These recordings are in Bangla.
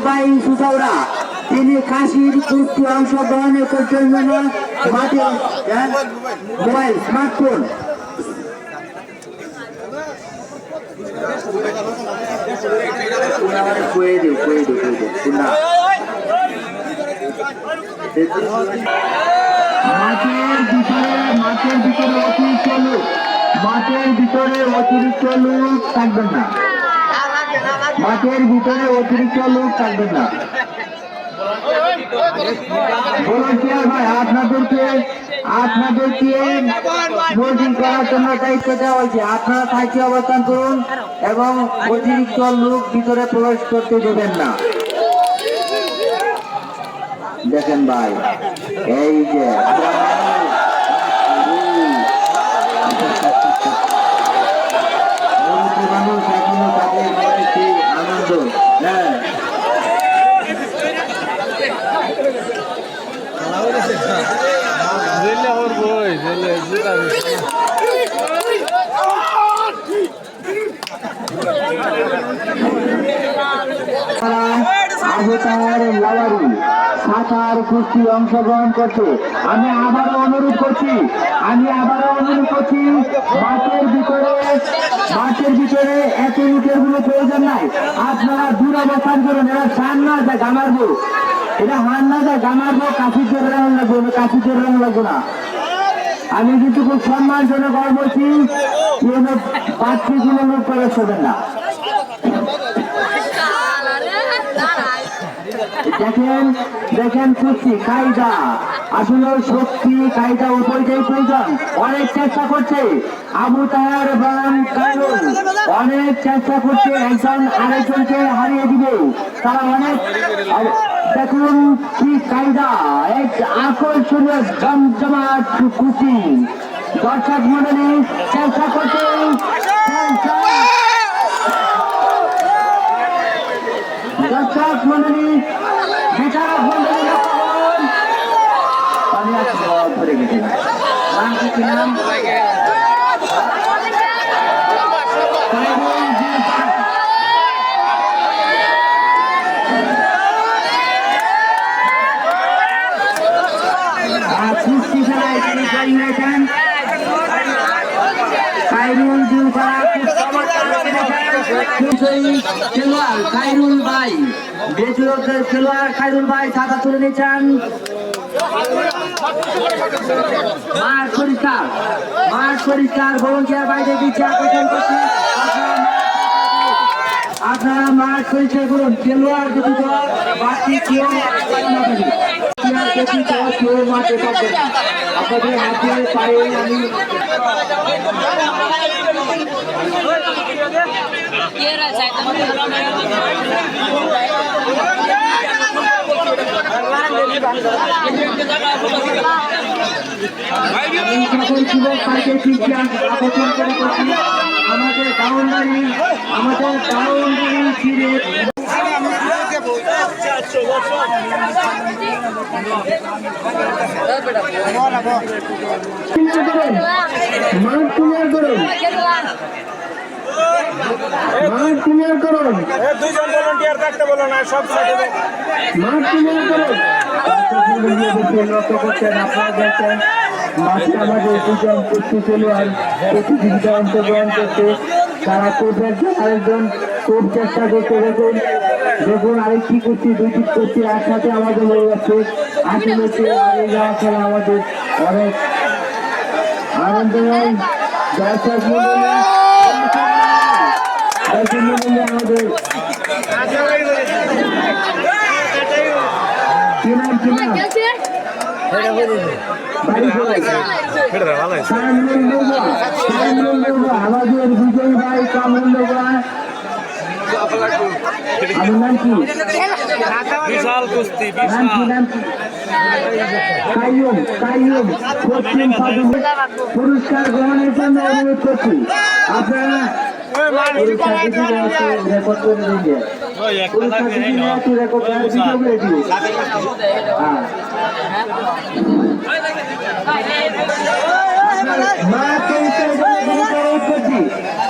ভাই সুসাউরা তিনি কাশির কুস্তি অংশগ্রহণের জন্য মাঠে মোবাইল স্মার্টফোন মাঠের ভিতরে অতিরিক্ত লোক থাকবেন না। মাঠের ভিতরে অতিরিক্ত লোক থাকবেন না। ভলান্টিয়ার ভাই আপনাদেরকে বোর্ডিং করার জন্য দায়িত্ব দেওয়া হয়েছে। আপনারা সাইডে অবস্থান করুন এবং অতিরিক্ত লোক ভিতরে প্রবেশ করতে দেবেন না। দেখেন ভাই এই যে মানুষ এখনো তাদের আনন্দ। হ্যাঁ সাঁতার কুস্তি অংশগ্রহণ করছে। আমি আবারও অনুরোধ করছি মাঠের ভিতরে এত লোকের কোনো প্রয়োজন নাই। আপনারা দূর অবস্থান করুন। এরা সান না যায় গামারবো, এটা হান না যায় গামারবো, কাশিদের রং লাগবো না। আমি কিন্তু খুব সম্মানজনক বলছি, পাঁচটি কোনো লোক প্রবেশ করবেন না। দেখেন কুস্তি কায়দা, আসলে শক্তি কায়দা উভয়টাই প্রয়োজন। অনেক চেষ্টা করছে আবু তাহের এবং কায়রুল, অনেক চেষ্টা করছে একজন আরেকজনকে হারিয়ে দিবে। তারা অনেক দেখুন কি কায়দা, এক আকর্ষণীয় জমজমাট কুস্তি। দর্শক মন্ডলী চেষ্টা করছে দর্শক মন্ডলী বিচারক মন্ডলী ধরে গেছে নাম কি নাম কুস্তি খেলায় তিনি জয়ী হয়েছেন। খায়রুল খেলোয়াড় খায়রুল ভাই, বেজুরদের খেলোয়াড় খায়রুল ভাই ছাতা তুলে নিয়েছেন। মাঠ পরিষ্কার ভলান্টিয়ার বাইরে দিচ্ছে আকর্ষণ করছে। আপনারা মাঠ পরিষ্কার করুন। খেলোয়াড় যদি বাকি কেউ মাঠে পাবেন। আপনাদের হাতে পায়ে আমি আমাদের বাউন্ডারি ফিরে মাঠ ক্লিয়ার করুন। দুইজন ভলান্টিয়ার থাকতে বলো না, সব মাঠ ক্লিয়ার করুন। লক্ষ্য করছেন, আপনারা দেখছেন মাঠে আমাদের দুজন কুস্তি খেলোয়াড় প্রতিযোগিতা অংশগ্রহণ করছে। তারা খুব একজন আরেকজন খুব চেষ্টা করতে। দেখুন আরেকটি কুস্তি, দুইটি কুস্তি একসাথে আমাদের হয়ে যাচ্ছে। আসলে আগে যাওয়া খেলা আমাদের অনেক আনন্দময়। দর্শক মন্ডলী আমাদের আমাদের বিজয় ভাই কামরুল নাম কি? বিশাল কুস্তি পুরস্কার গ্রহণের জন্য অনুরোধ করছি। আপনারা রেকর্ড করে দিন।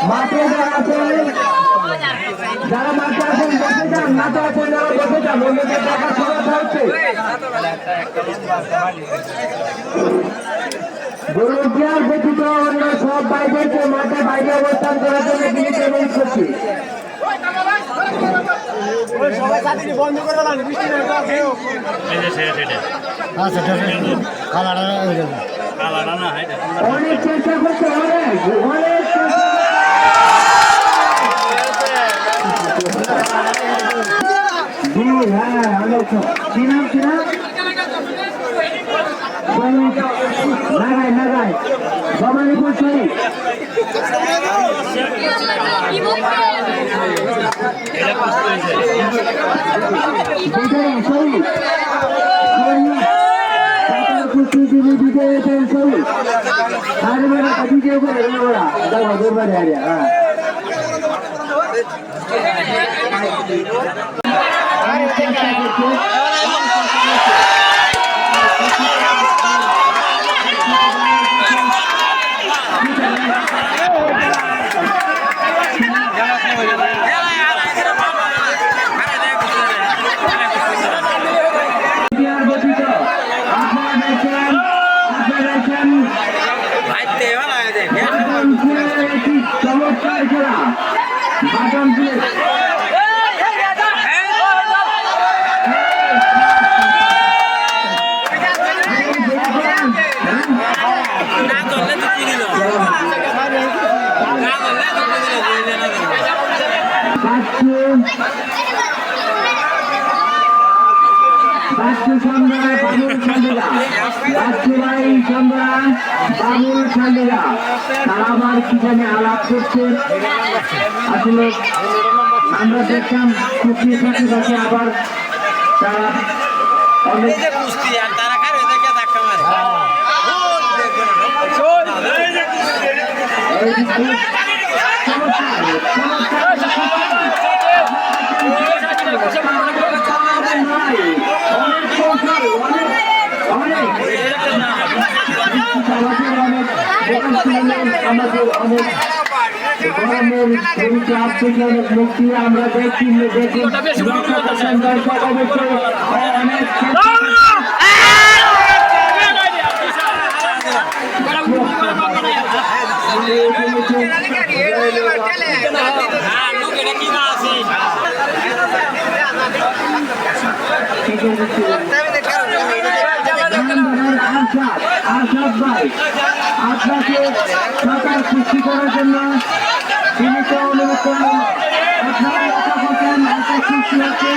মাঠে যারা মাঠে আসেন বসে যান, মাঠে আসেন যারা বসে যান। বন্ধুদের দেখা শোনা হচ্ছে গরুজিয়ার ব্যতীত অন্য সব বাইরেকে মাঠে বাইরে অবস্থান করার জন্য বিনীত অনুরোধ করছি। অনেক চেষ্টা করছে অনেক অনেক হ্যাঁ অনেক কিনাম কিনাম লাগাই লাগাই ভবানীপুর শরীফ চমৎকার খেলা বাদামপুর তারা আবার কি জানি আলাপ করছে আসলে আমরা দেখলাম কুস্তির সাথে সাথে আবার তারা অনেক মুক্তি আমরা দেখছি দেখি দর্শক অবশ্যই অনেক আরশাদ ভাই আপনাকে সাঁতার সৃষ্টি করার জন্য তিনি তো অনুরোধ করলেন আপনারা আশা করছেন আশা সৃষ্টি হচ্ছে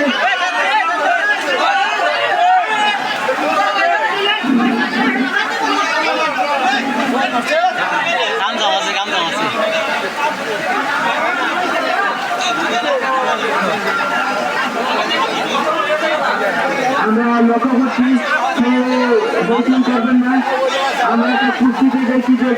আমরা লক্ষ্য করছি কেউ বৈঠক করবেন না আমরা একটা কুস্তিতে দেখি যে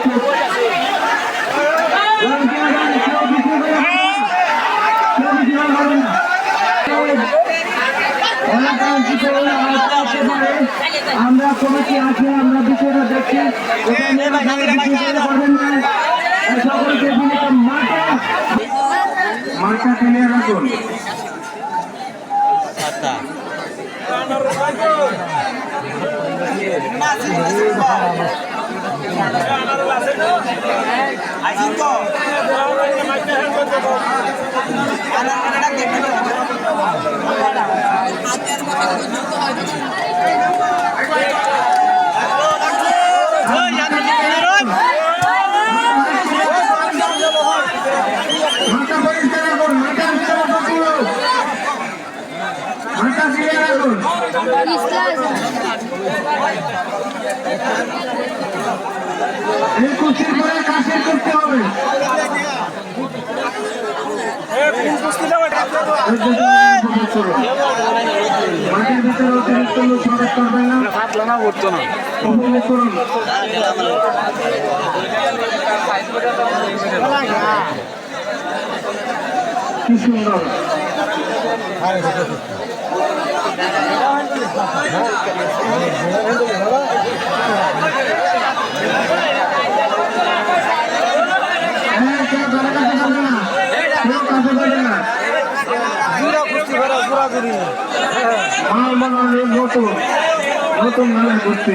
আমরা কমিটি আছে আমরা বিষয়টা দেখছি করবেন না সকলকে মাঠটা ক্লিয়ার রাখুন কাছে করতে হবে মাঠের ভিতরে অতিরিক্ত লোক প্রবেশ করবেন না উপভোগ করুন কি সুন্দর মাল বানানোর নতুন নতুন নামে করছে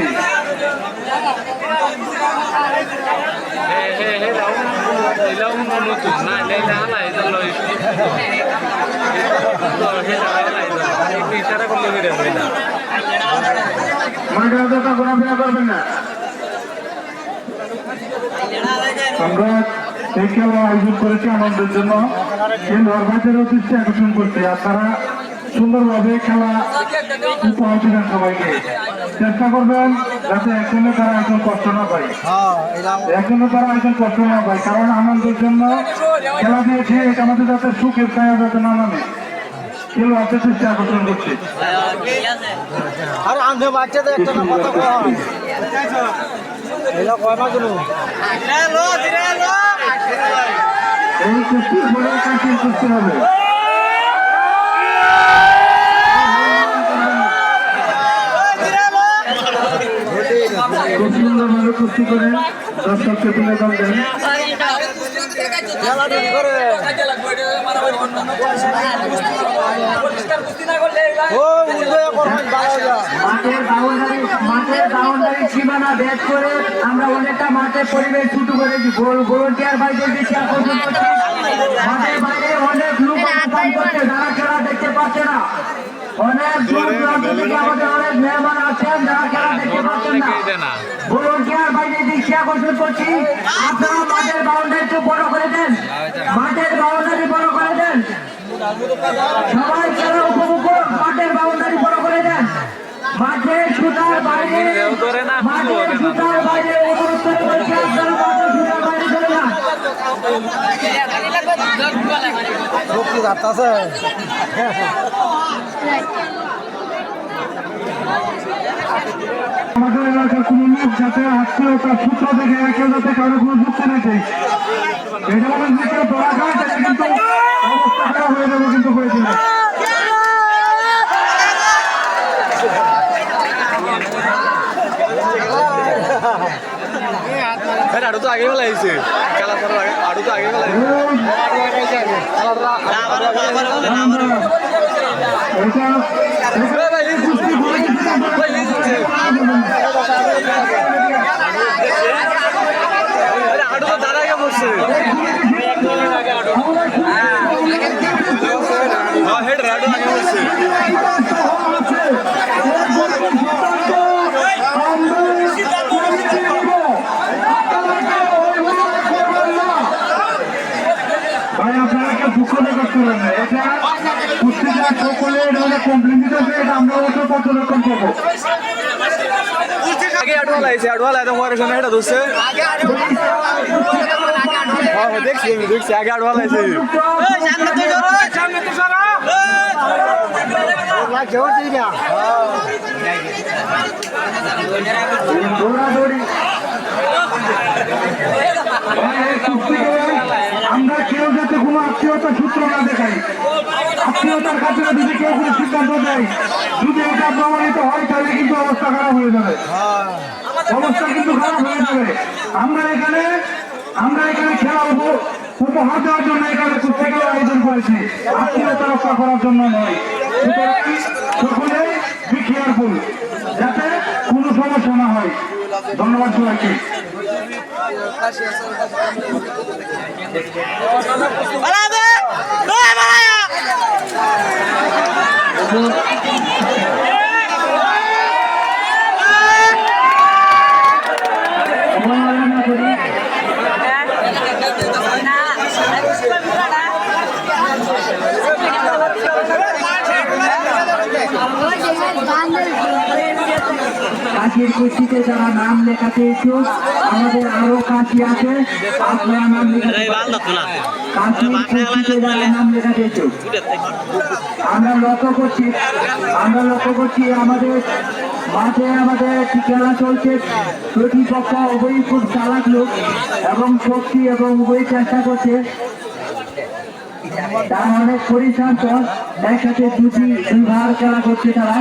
ঘোরাফেরা করবেন না। আমরা এই খেলা আয়োজন করেছি আমাদের জন্য খেলোয়াড়দের উদ্দেশ্যে আকর্ষণ করছি আর তারা সুন্দরভাবে খেলা উপহার দিবেন সবাইকে। চেষ্টা করবেন যাতে একজনে তারা একজন কষ্ট না পায়, একজনে তারা একজন কষ্ট না পায়, কারণ আমাদের জন্য খেলা দিয়েছে এটা আমাদের যাতে সুখের ছায়া যাতে না নামে খেলোয়াড়দের দৃষ্টি আকর্ষণ করছে। আর আন্ধে বাচ্চাদের একটা না কথা কয় এলা কয় না কোনো এই কুস্তির পরে কাটিয়ে করতে হবে। খুব সুন্দরভাবে কুস্তি করে দর্শককে তুলে দেন। মাঠের বাউন্ডারি সীমানা ভেদ করে আমরা অনেকটা মাঠের পরিবেশ ছুটু করেছি। ভলান্টিয়ার ভাইদের দিকে আকর্ষণ করছি। মাঠের বাইরে অনেক লোক অবস্থান করছে যারা খেলা দেখতে পাচ্ছে না। অনেক দূর দূরান্ত থেকে আমাদের অনেক মেহমান আছেন যারা খেলা দেখতে পাচ্ছেন না। ভলান্টিয়ার ভাইদের দিকে আকর্ষণ করছি, আপনারা মাঠের বাউন্ডারি একটু বড় করে দেন, মাঠের বাউন্ডারি বড় করে দেন, সবাই খেলা উপভোগ করুন। মাঠের বাউন্ডারি বড় করে দেন, মাঠের সুতার বাইরে মাঠের সুতার বাইরে অনুরোধ করেছি আপনারা মাঠের সুতার বাইরে চলে যান। আমাদের এলাকার কোন লোক যাতে আত্মীয়তার সূত্র দেখে কেউ যাতে কারো কোনো যুক্তি নেই, এটা বলেন যে কেউ ধরা খায় তাহলে কিন্তু অবস্থা খারাপ হয়ে যাবে কিন্তু হয়েছিল। আরো তো আগে বেলা হয়েছে খেলা করার আগে, আরো তো আগে বেলা আরো তো তার আগে বসছে হেড রাডো আগে বসছে। ভাই আপনারা কেউ দুঃখ প্রকাশ করবেন না, এটা কুস্তিটা সকলে এটা কমপ্লেন দিতে এটা আমরা ওটা পর্যবেক্ষণ করবো। আগে আডওয়ালা আছে, আডওয়ালা একদম ওর সামনে এটা ধরছে। হ্যাঁ দেখছি আমি দেখছি আগে আডওয়ালা আছে। সামনে তো জোর, সামনে তো সারা জোর দিই না দৌড়াদৌড়ি। আমরা কেউ যাতে কোনো আত্মীয়তার সূত্র না দেখাই, আত্মীয়তার কাছে যদি কেউ কোনো সিদ্ধান্ত দেয়, যদি এটা প্রমাণিত হয় তাহলে কিন্তু অবস্থা খারাপ হয়ে যাবে, অবস্থা কিন্তু খারাপ হয়ে যাবে। আমরা এখানে খেলা উপহার দেওয়ার জন্য এখানে কুস্তি খেলা আয়োজন করেছি, আত্মীয়তা রক্ষা করার জন্য নয়। সুতরাং সকলেই বি কেয়ারফুল যাতে কোনো সমস্যা না হয়। ধন্যবাদ সবাইকে। কাশির কুস্তিতে যারা নাম লেখাতে ইচ্ছুক আমাদের আরো কাশি আছে, আপনারা নাম লেখাতে কাশির কুস্তিতে যারা নাম লেখাতে ইচ্ছুক আমরা লক্ষ্য করছি আমাদের মাঠে আমাদের খেলা চলছে। প্রতিপক্ষ উভয়ই খুব চালাক লোক এবং শক্তি এবং উভয় চেষ্টা করছে, তারা অনেক পরিশ্রান্ত, একসাথে দুইবার খেলা করছে তারা।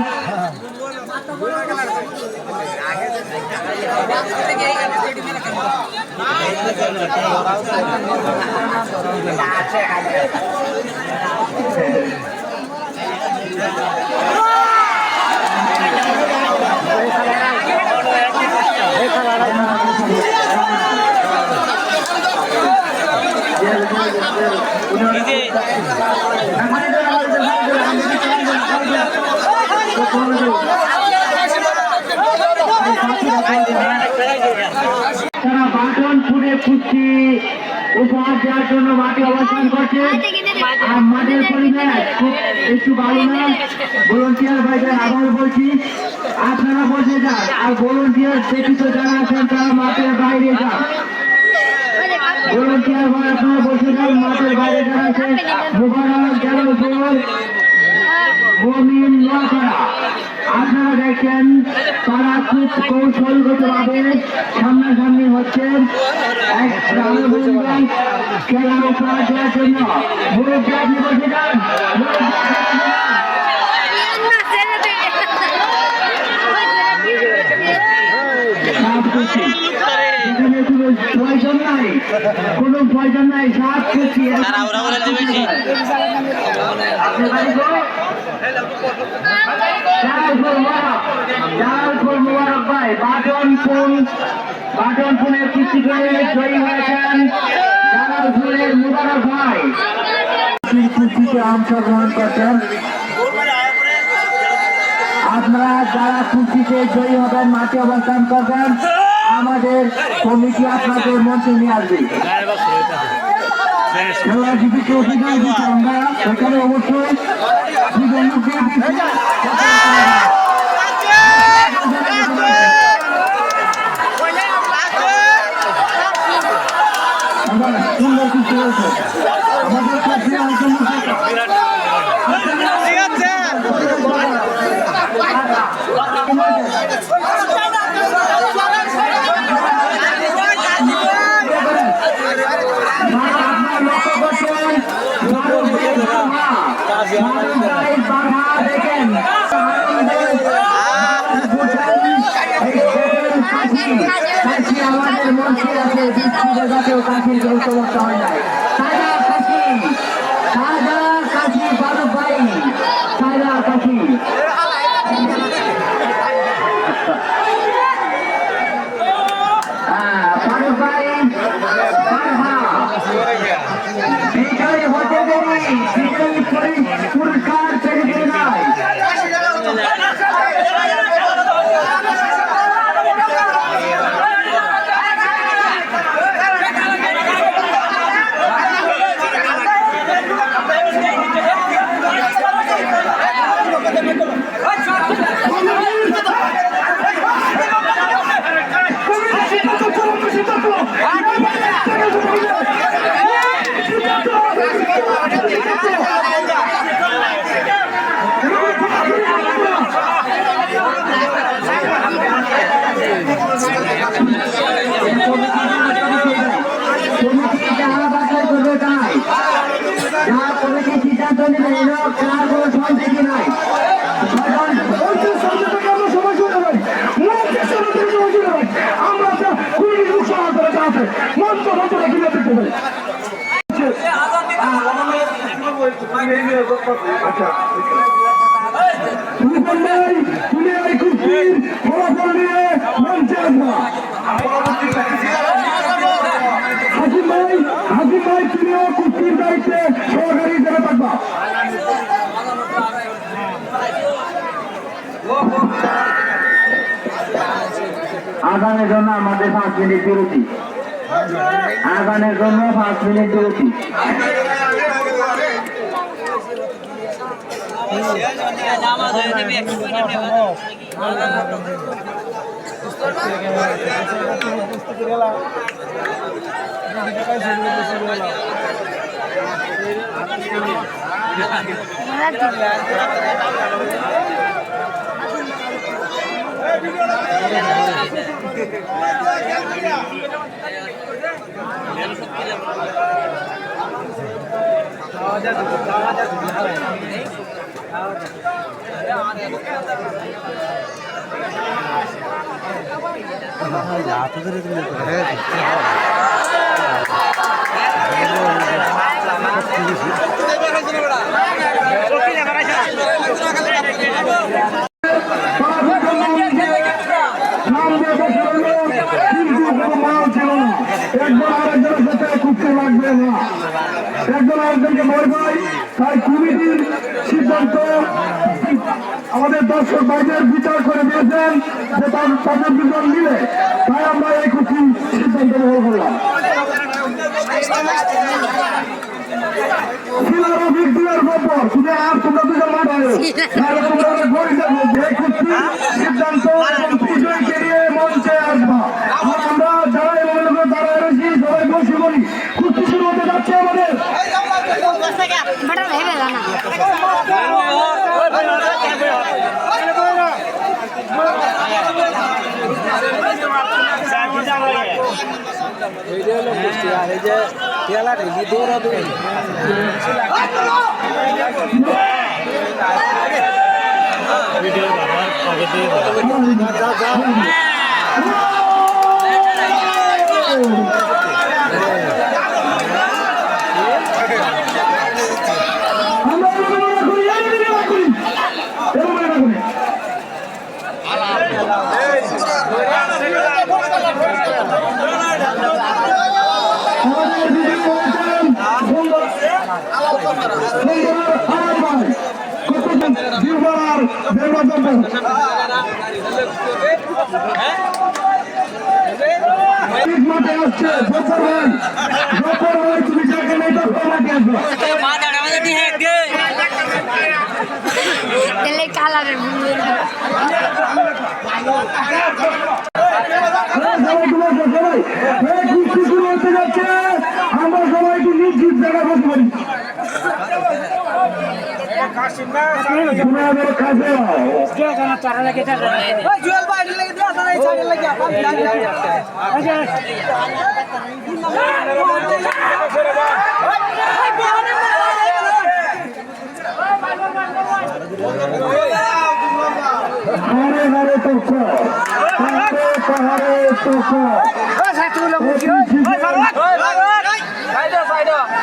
তারা বাটনপুরে কুস্তি উপহার দেওয়ার জন্য মাঠে অবস্থান করছে। আর মাঠের পরিবেশ খুব একটু ভালো না। ভলান্টিয়ার ভাইদের আবার বলছি, আপনারা বসে যান, আর ভলান্টিয়ার ব্যতীত যারা আছেন তারা মাঠের বাইরে যান। ভলান্টিয়ার ভাই আপনারা বসে যান, মাঠের বাইরে যারা আছেন মোবারক জালালপুর মমিন নোয়াপাড়া। আপনারা দেখেন তারা খুব কৌশলগতভাবে সামনাসামনি হচ্ছেন এক খেলা উপহার দেওয়ার জন্য। মুরব্বী আপনি বসে যান, প্রয়োজন নাই, কোনো প্রয়োজন নাই। সাত খুশি মোবারক ভাই বাটনপুরের কুস্তি করে জয়ী হয়েছেন জালালপুরের মোবারক ভাই। কুস্তিতে অংশগ্রহণ করছেন আপনারা যারা কুস্তিতে জয়ী হবেন, মাঠে অবস্থান করবেন, আমাদের কমিটি আপনাদের মঞ্চে নিয়ে আসবে। খেলা জীবিত অধিকার দিতে আমরা এখানে অবশ্যই সুন্দর কিছু হয়েছে আমাদের কাছে। আমাদের মঞ্চে আছে বিস্কুটে যাতেও কাশির কোনো সমস্যা হয় নাই। সাদা কাশি বারুক ভাই, সাদা কাশি বারুক ভাই বিজয়ী হতে দেরি, বিজয়ী পুরস্কার পেয়ে দেবে নাই। আগানের জন্য আমাদের 5 মিনিট বিরতি। আগানের জন্য 5 মিনিট বিরতি। একজন আরেকজনের সাথে খুঁজতে লাগবে না, একজন আরেকজনকে ভয় পায়। দর্শক ভাইদের বিচার করে দিয়েছেন যে তাদের দুজন মিলে, তাই আমরা এই কুস্তি সিদ্ধান্ত গ্রহণ করলাম। সিদ্ধান্ত বিজয়কে নিয়ে মঞ্চে আসবা। আর আমরা যারা তারা এসেছি সবাই বসে বলি, কুস্তি শুরু হতে যাচ্ছে আমাদের। কালারের আমরা সবাই একটু নিশ্চিত জায়গা বসতে পারি। হারে হারে তো পাহাড়ে তো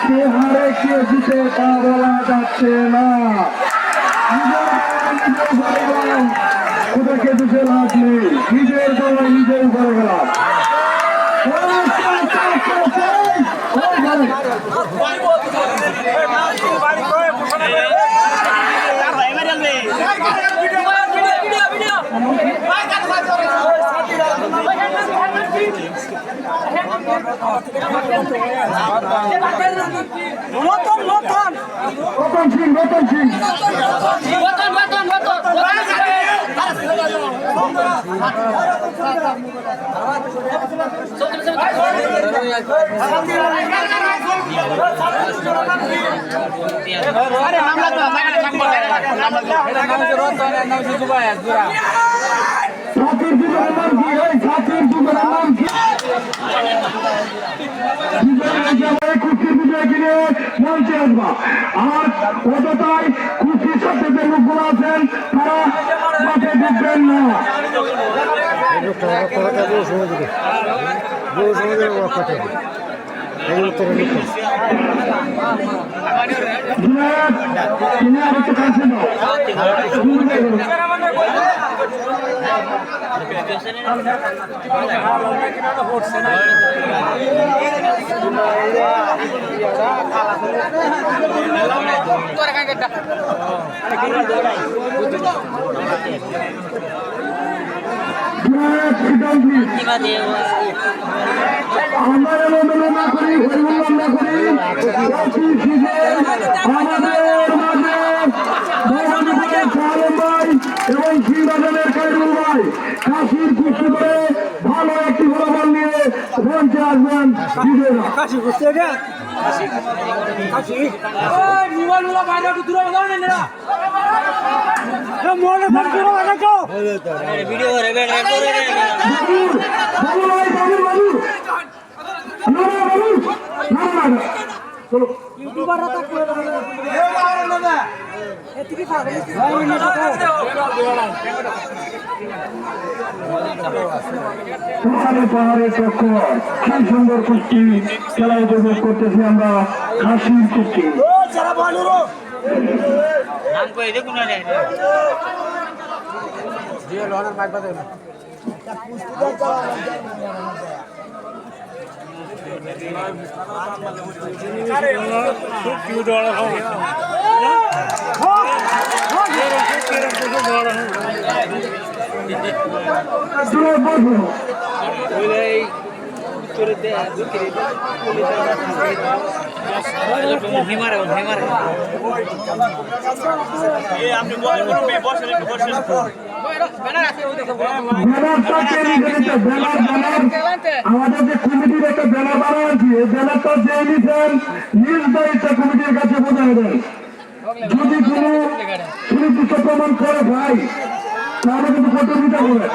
কে হারে কে জিতে তা বলা যাচ্ছে না। ওদেরকে দুটো লাভ নেই, নিজের দল নিজের উপরে গেলাম। রতন সিং মঞ্চে আসবা। আর অযথায় কুস্তির সাথে যে লোকগুলো আছেন তারা মাঠে ঢুকবেন না। আমরা না করি না করি এবং শ্রীবাজারের কাইরুল ভাই কাশির কুস্তি করে ভালো একটি ফলাফল নিয়ে মঞ্চে আসবেন বিজয়ীরা। পাহাড়ের চক্কর কি সুন্দর কুস্তি খেলা উপভোগ করতেছি আমরা। কাশির কুস্তি খুব জোরে বসো। ব্যানারটা কে নিয়েছে? আমাদের যে কমিটির একটা ব্যানার বানা আছে, এই ব্যানারটা যে নিয়েছেন নিজ দায়িত্ব কমিটির কাছে বোঝানো দেয়। যদি কোনো সুনির্দিষ্ট প্রমাণ করে ভাই, তাহলে কিন্তু প্রতিযোগিতা হবে।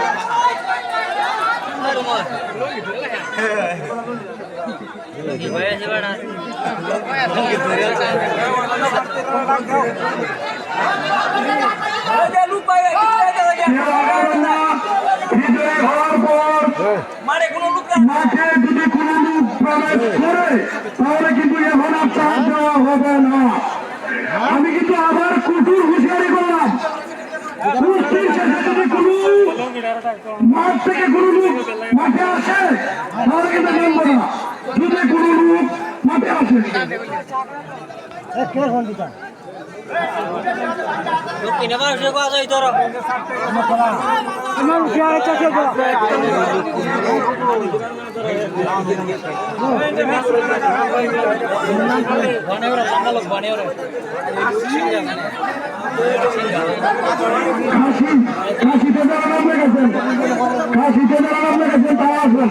বিজয় হওয়ার পর মাঠে যদি কোনো লোক প্রবেশ করে তাহলে কিন্তু এখন আর চাপ দেওয়া হবে না। আমি কিন্তু আবার কঠোর হুঁশিয়ারি করলাম, কুস্তির শেষে যদি কোনো মাঠ থেকে কোনো লোক মাঠে আসে তাহলে কিন্তু জানবো না। যদি কোনো লোক মাঠে আসে কাশিতে যারা নাম লেগেছেন, কাশিতে যারা নাম লেগেছেন তারা আসবেন।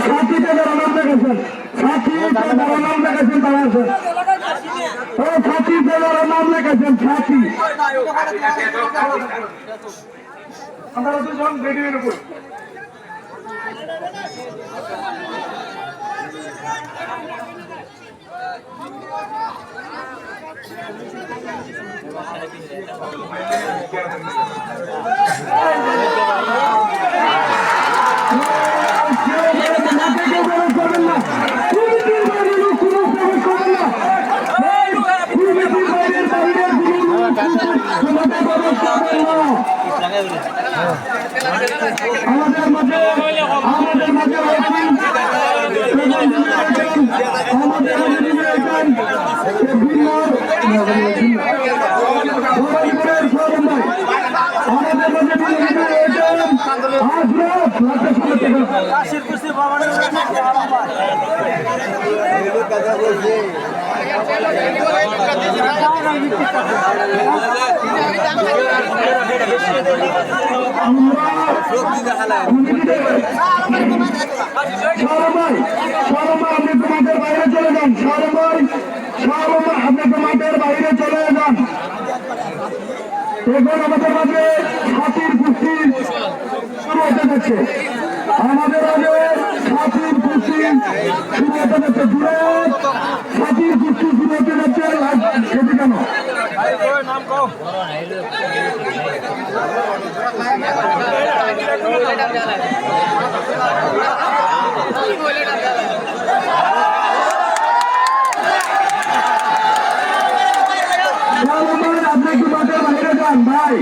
সাথীতে যারা নাম লেগেছেন, সাথীতে যারা নাম লেগেছেন তারা আসবেন। ও সাথীতে যারা নাম লেগেছেন, সাথী আপনারা দুজন রেডিওর উপর আমাদের মাঝে আপনি তোমাদের বাইরে চলে যান, আপনি তোমাদের বাইরে চলে যান। এখন আমাদের মাঝে হাতির কুস্তি শুরু হতে যাচ্ছে, আমাদের আগে হাতির কুস্তি শুরু হতে যাচ্ছে, দূরে হাতির কুস্তি শুরু হতে যাচ্ছে। সেটি কেন আপনি কি মাঠের বাইরে যান ভাই?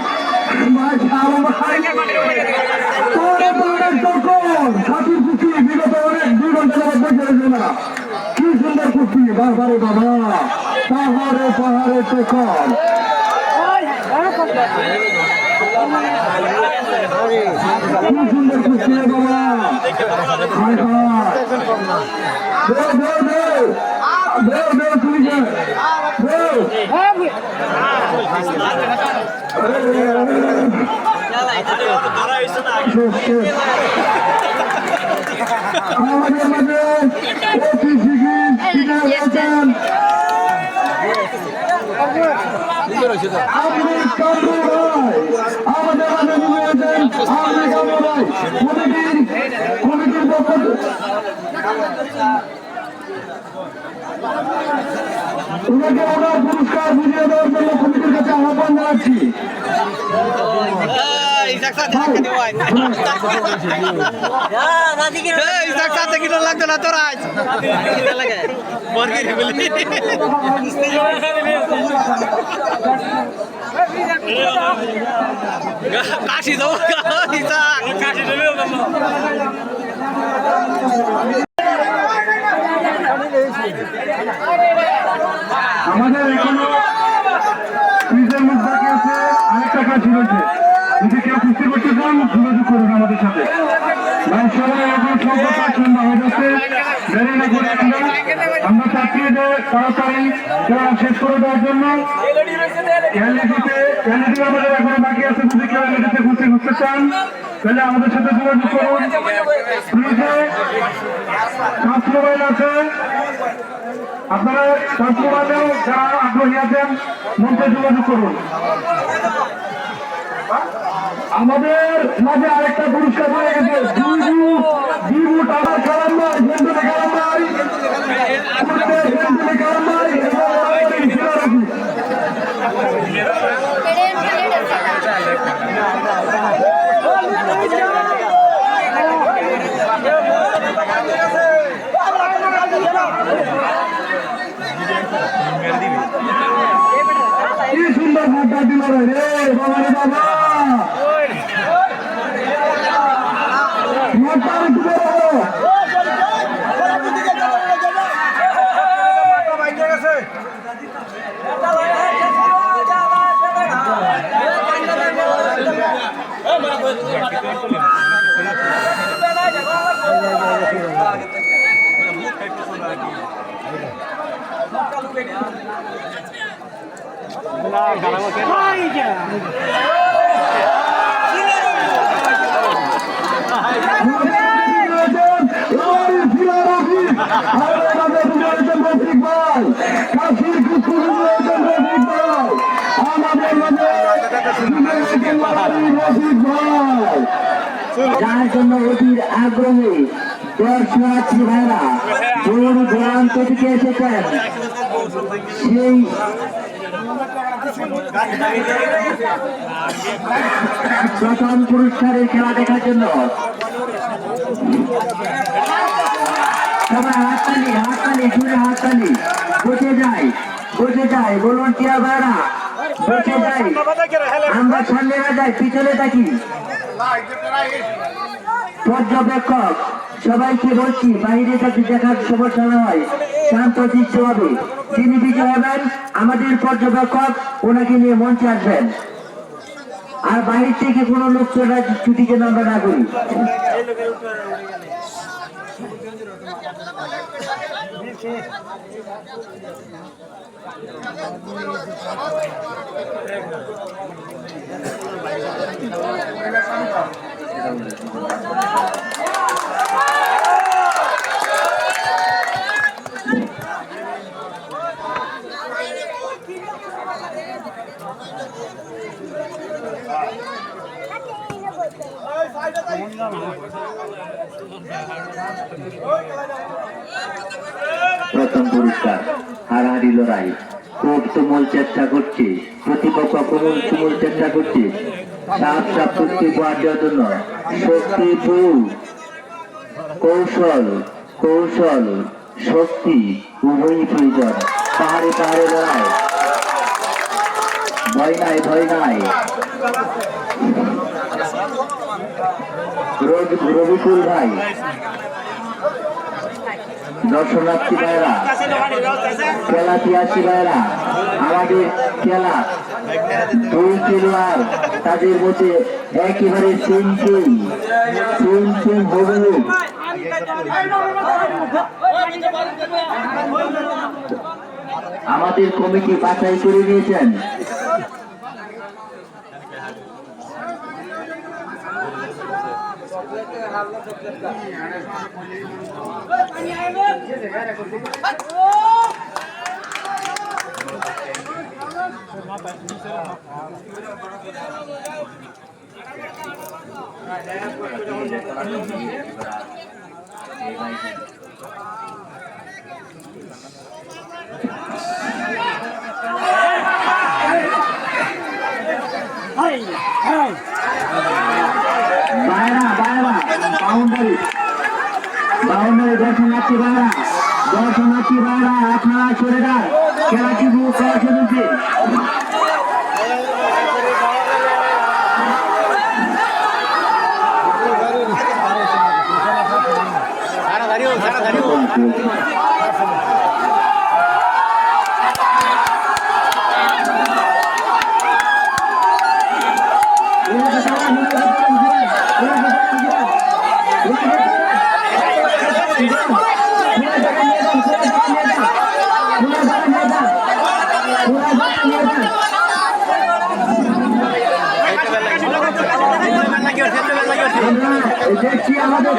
হাতির কুস্তি বিগত অনেক 2 ঘন্টা যাবত দেখে না, কি সুন্দর কুস্তি। বাবারে বাবা, পাহাড়ে পাহাড়ে টেকন, কি সুন্দর কুস্তি রে বাবা। আমাদের মাঝে অতি শিখির আপনি কামরু ভাই, আমাদের মাঝে নিয়েছেন আপনি কামরু ভাই, কমিটির পক্ষ ওনাকে আমরা পুরস্কার বুঝিয়ে দেওয়ার জন্য কমিটির কাছে আহ্বান জানাচ্ছি। লাগতো না তোরা কাশি দেবো কাশি দেবে আমাদের এখনো ফ্রিজের মধ্যে আছে আরেকটা কাশি। যদি কেউ কুস্তি করতে চান যোগাযোগ করুন আমাদের সাথে। ভাই সবাই এখন সংখ্যা ঠান্ডা হয়ে যাচ্ছে, দেরি না করে আমরা চাচ্ছি যে তাড়াতাড়ি খেলা শেষ করে দেওয়ার জন্য। ক্যান্ডিডেট আমাদের এখনো বাকি আছে, যদি কেউ ক্যান্ডিডেটে কুস্তি করতে চান তাহলে আমাদের সাথে যোগাযোগ করুন। টাচ মোবাইল আছে, আপনারা টাচ মোবাইলেও যারা আগ্রহী আছেন মঞ্চে যোগাযোগ করুন। আমাদের মাঝে আরেকটা পুরস্কার হয়ে গেছে, দিবু টাকার খেলার নয়, জেন্টুলে খেলার নয়, জেন্টুলে খেলার নয়। কি সুন্দর ভাবটা দিল রে বাবা রে বাবা। যার জন্য অধীর আগ্রহী দর্শনার্থী ভাইরা দূর দূরান্ত থেকে এসেছেন, সেই প্রথম পুরস্কারের খেলা দেখার জন্য সবাই হাততালি হাততালি জুড়ে হাততালি। বসে যায় ভলান্টিয়ার ভাইরা, বসে যাই, আমরা সামনে না যাই, পিছনে থাকি। পর্যবেক্ষক সবাইকে বলছি বাইরে কাছে দেখার সমস্যা না হয়, শান্ত চিত্ত হবে। যিনি বিজয় হবেন আমাদের পর্যবেক্ষক, ওনাকে নিয়ে মঞ্চে আসবেন। আর বাইরে থেকে কোনো লোক ছুটি যেন আমরা না করি। প্রথম পুরস্কার হারাহারি লড়াই, খুব তুমুল চেষ্টা করছে প্রতিপক্ষ, তুমুল চেষ্টা করছে সাপ কুস্তি পাওয়ার জন্য। শক্তি কৌশল শক্তি উভয়ই প্রয়োজন। পাহাড়ে লড়াই, ভয় নাই। রবিকুল ভাই, দর্শনার্থী ভাইরা, খেলাপিয়াসী ভাইরা, আমাদের খেলা দুই খেলোয়াড়, তাদের মধ্যে একেবারে সেম হবে। আমাদের কমিটি বাছাই করে নিয়েছেন। বাউন্ডারি দর্শনার্থী ভাইরা আপনারা সরে যান, খেলাটি করা শুরুছে। দেখছি আমাদের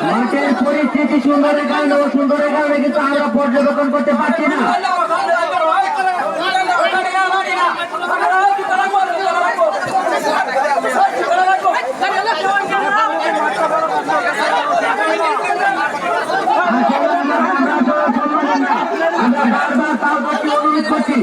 মাঠের পরিস্থিতি সুন্দরের কারণে ও সুন্দরের কারণে কিন্তু আমরা পর্যবেক্ষণ করতে পারছি না। আমরা বারবার তাও করতে অনুরোধ করছি।